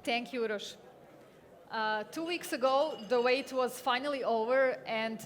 Thank you, Uroš. 2 weeks ago, the wait was finally over and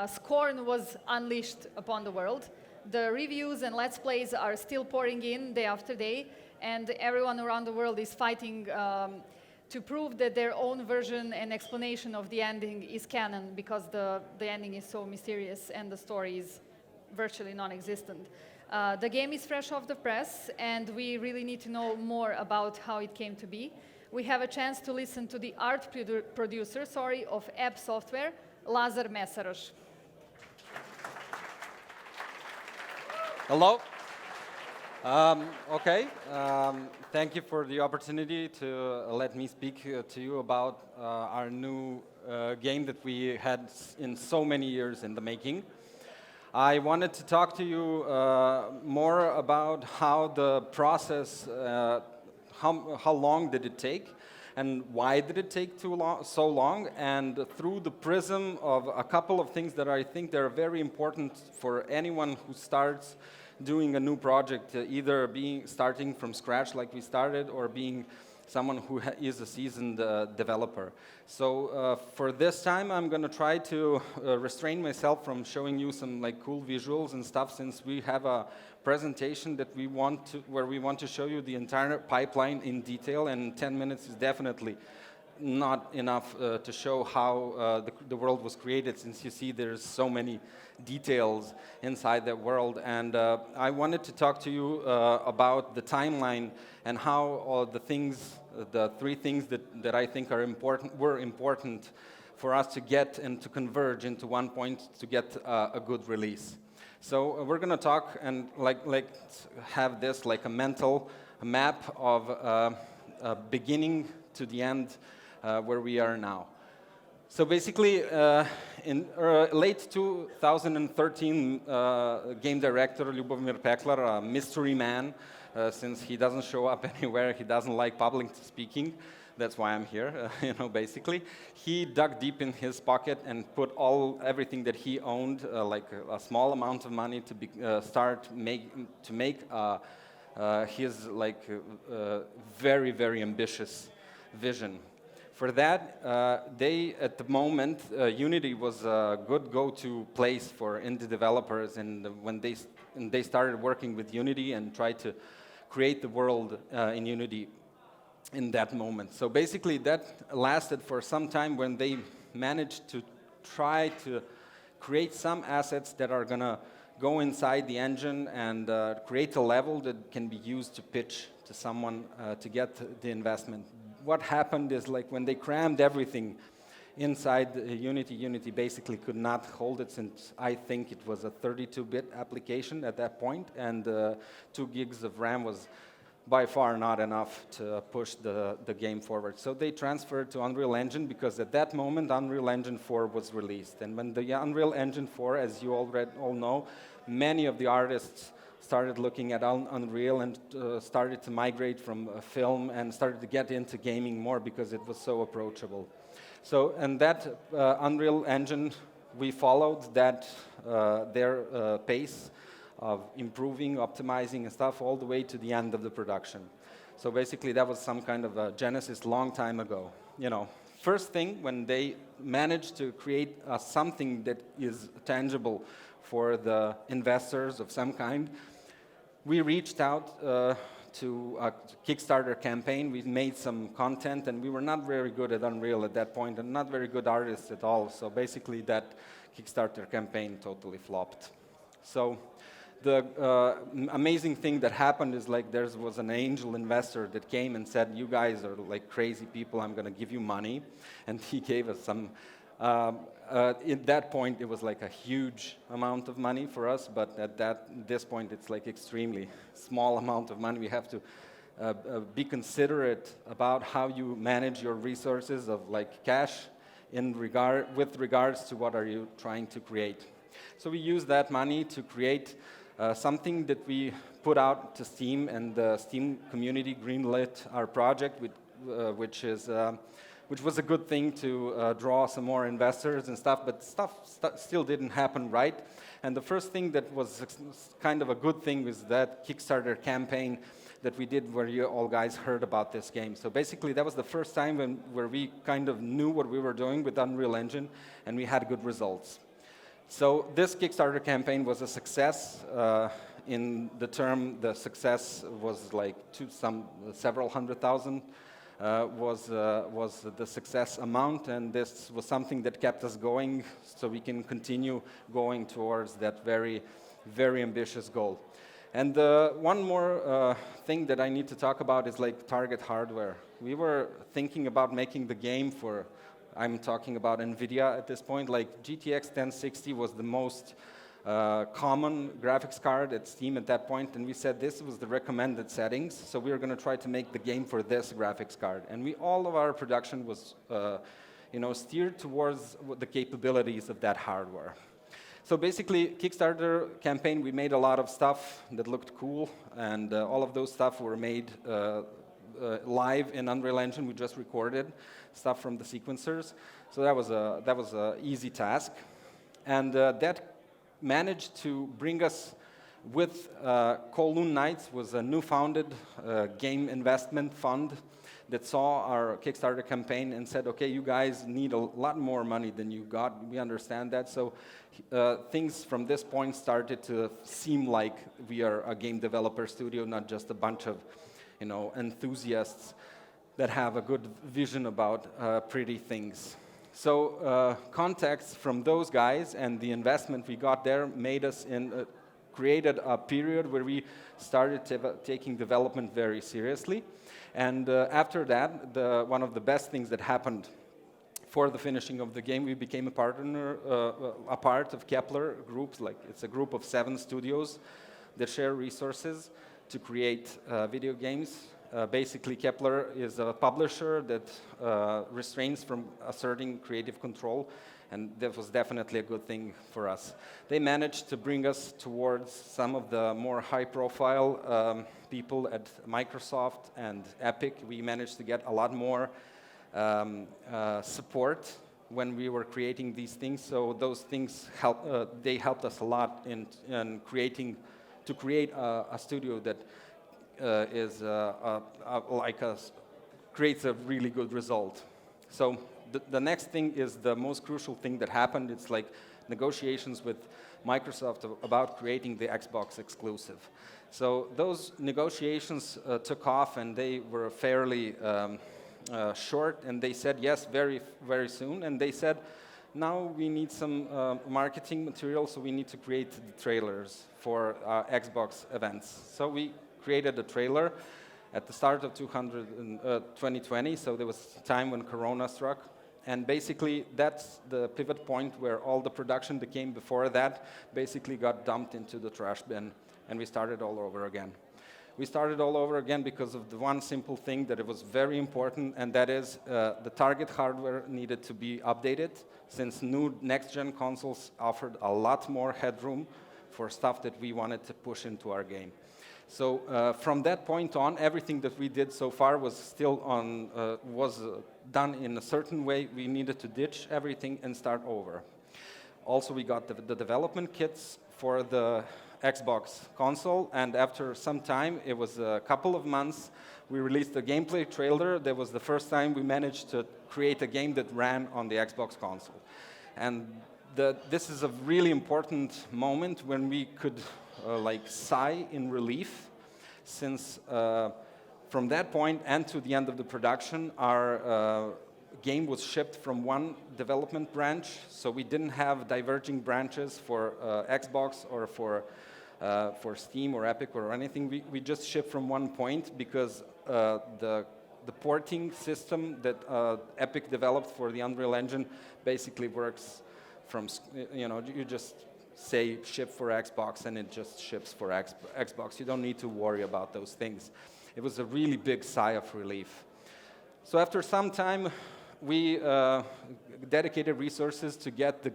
Scorn was unleashed upon the world. The reviews and Let's Plays are still pouring in day after day, and everyone around the world is fighting to prove that their own version and explanation of the ending is canon, because the ending is so mysterious and the story is virtually non-existent. The game is fresh off the press, and we really need to know more about how it came to be. We have a chance to listen to the art producer of Ebb Software, Lazar Mesaroš. Hello. Thank you for the opportunity to let me speak to you about our new game that we had in so many years in the making. I wanted to talk to you more about how the process, how long did it take, and why did it take so long, and through the prism of a couple of things that I think they're very important for anyone who starts doing a new project, either starting from scratch like we started, or being someone who is a seasoned developer. So for this time, I'm going to try to restrain myself from showing you some cool visuals and stuff, since we have a presentation that where we want to show you the entire pipeline in detail, and 10 minutes is definitely not enough to show how the world was created, since you see there's so many details inside that world. And I wanted to talk to you about the timeline and how the three things that I think were important for us to get and to converge into one point to get a good release. So we're going to talk and have this like a mental map of beginning to the end where we are now. So basically, in late 2013, game director Ljubomir Peklar, a mystery man, since he doesn't show up anywhere, he doesn't like public speaking. That's why I'm here, basically. He dug deep in his pocket and put everything that he owned, like a small amount of money to make his very, very ambitious vision. For that, at the moment, Unity was a good go-to place for indie developers, and when they started working with Unity and tried to create the world in Unity in that moment. So basically, that lasted for some time, when they managed to try to create some assets that are going to go inside the engine and create a level that can be used to pitch to someone to get the investment. What happened is, when they crammed everything inside Unity basically could not hold it, since I think it was a 32-bit application at that point, and 2 gigs of RAM was by far not enough to push the game forward. So they transferred to Unreal Engine, because at that moment Unreal Engine 4 was released. And when the Unreal Engine 4, as you all know, many of the artists started looking at Unreal and started to migrate from film and started to get into gaming more, because it was so approachable. So, and that Unreal Engine, we followed their pace of improving, optimizing and stuff all the way to the end of the production. So basically that was some kind of a genesis long time ago. First thing, when they managed to create something that is tangible for the investors of some kind, we reached out to a Kickstarter campaign. We made some content, and we were not very good at Unreal at that point, and not very good artists at all. So basically that Kickstarter campaign totally flopped. So the amazing thing that happened is there was an angel investor that came and said, "You guys are like crazy people, I'm going to give you money." And he gave us some, at that point it was like a huge amount of money for us, but at this point it's like extremely small amount of money. We have to be considerate about how you manage your resources of cash with regards to what are you trying to create. So we use that money to create something that we put out to Steam, and the Steam community greenlit our project, which was a good thing to draw some more investors and stuff, but still didn't happen right. And the first thing that was kind of a good thing was that Kickstarter campaign that we did where you all guys heard about this game. So basically, that was the first time where we kind of knew what we were doing with Unreal Engine, and we had good results. So this Kickstarter campaign was a success. In the term, the success was like several hundred thousand was the success amount, and this was something that kept us going, so we can continue going towards that very, very ambitious goal. And one more thing that I need to talk about is like target hardware. We were thinking about making the game for, I'm talking about NVIDIA at this point, like GTX 1060 was the most common graphics card at Steam at that point, and we said this was the recommended settings, so we were going to try to make the game for this graphics card. And all of our production was steered towards the capabilities of that hardware. So basically, Kickstarter campaign, we made a lot of stuff that looked cool, and all of those stuff were made live in Unreal Engine. We just recorded stuff from the sequencers, so that was a easy task, and that managed to bring us with Kowloon Knights, was a new founded game investment fund that saw our Kickstarter campaign and said, okay, you guys need a lot more money than you got. We understand that. So things from this point started to seem like we are a game developer studio, not just a bunch of enthusiasts that have a good vision about pretty things. So contacts from those guys and the investment we got there made us created a period where we started taking development very seriously. And after that, one of the best things that happened for the finishing of the game, we became a partner, a part of Kepler groups. Like, it's a group of 7 studios that share resources to create video games. Basically, Kepler is a publisher that restrains from asserting creative control, and that was definitely a good thing for us. They managed to bring us towards some of the more high-profile people at Microsoft and Epic. We managed to get a lot more support when we were creating these things, so those things helped us a lot in create a studio that creates a really good result. So the next thing is the most crucial thing that happened. It's like negotiations with Microsoft about creating the Xbox exclusive. So those negotiations took off, and they were fairly short, and they said yes very, very soon. And they said, now we need some marketing material, so we need to create the trailers for Xbox events. So we created a trailer at the start of 2020, so there was a time when Corona struck. And basically, that's the pivot point where all the production that came before that basically got dumped into the trash bin, and we started all over again. We started all over again because of the one simple thing that it was very important, and that is the target hardware needed to be updated, since new next-gen consoles offered a lot more headroom for stuff that we wanted to push into our game. So from that point on, everything that we did so far was still done in a certain way. We needed to ditch everything and start over. Also, we got the development kits for the Xbox console, and after some time, it was a couple of months, we released a gameplay trailer. That was the first time we managed to create a game that ran on the Xbox console. And this is a really important moment when we could sigh in relief, since from that point and to the end of the production, our game was shipped from one development branch, so we didn't have diverging branches for Xbox or for Steam or Epic or anything. We just shipped from one point because the porting system that Epic developed for the Unreal Engine basically works from, you just say ship for Xbox and it just ships for Xbox. You don't need to worry about those things. It was a really big sigh of relief. So after some time, we dedicated resources to get the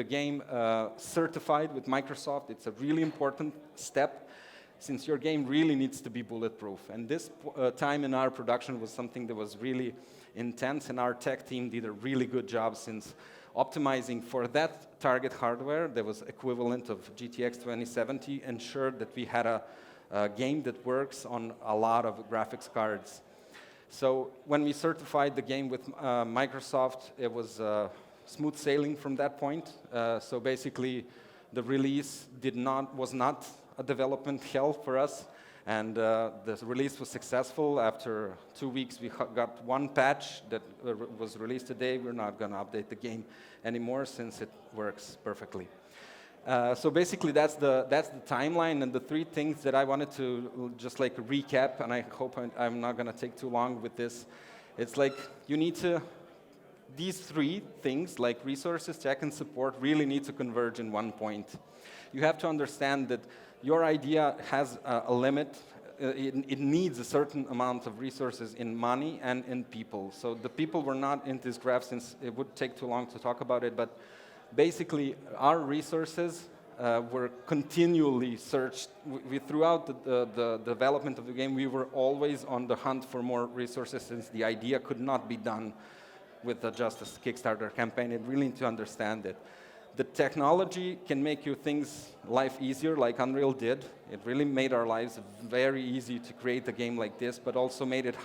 game certified with Microsoft. It's a really important step, since your game really needs to be bulletproof. And this time in our production was something that was really intense, and our tech team did a really good job, since optimizing for that target hardware that was equivalent of GTX 2070 ensured that we had game that works on a lot of graphics cards. So when we certified the game with Microsoft, it was smooth sailing from that point. So basically, the release was not a development hell for us, and the release was successful. After 2 weeks, we got one patch that was released today. We're not going to update the game anymore since it works perfectly. So basically, that's the timeline and the three things that I wanted to just like recap. And I hope I'm not going to take too long with this. It's like you need to. These three things, like resources, tech, and support, really need to converge in one point. You have to understand that your idea has a limit. It needs a certain amount of resources in money and in people. So the people were not in this graph since it would take too long to talk about it, but basically our resources were continually searched. Throughout the development of the game, we were always on the hunt for more resources since the idea could not be done with just a Kickstarter campaign. You really need to understand it. The technology can make your life easier, like Unreal did. It really made our lives very easy to create a game like this, but also made it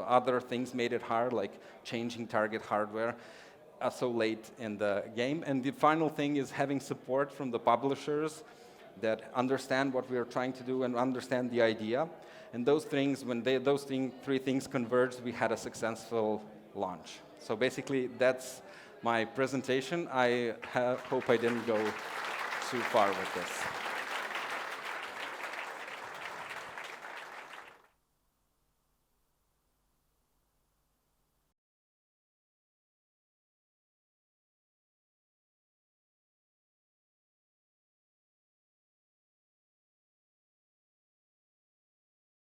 other things made it hard, like changing target hardware so late in the game. And the final thing is having support from the publishers that understand what we are trying to do and understand the idea. And those things, when three things converged, we had a successful launch. So basically, that's my presentation. I hope I didn't go too far with this.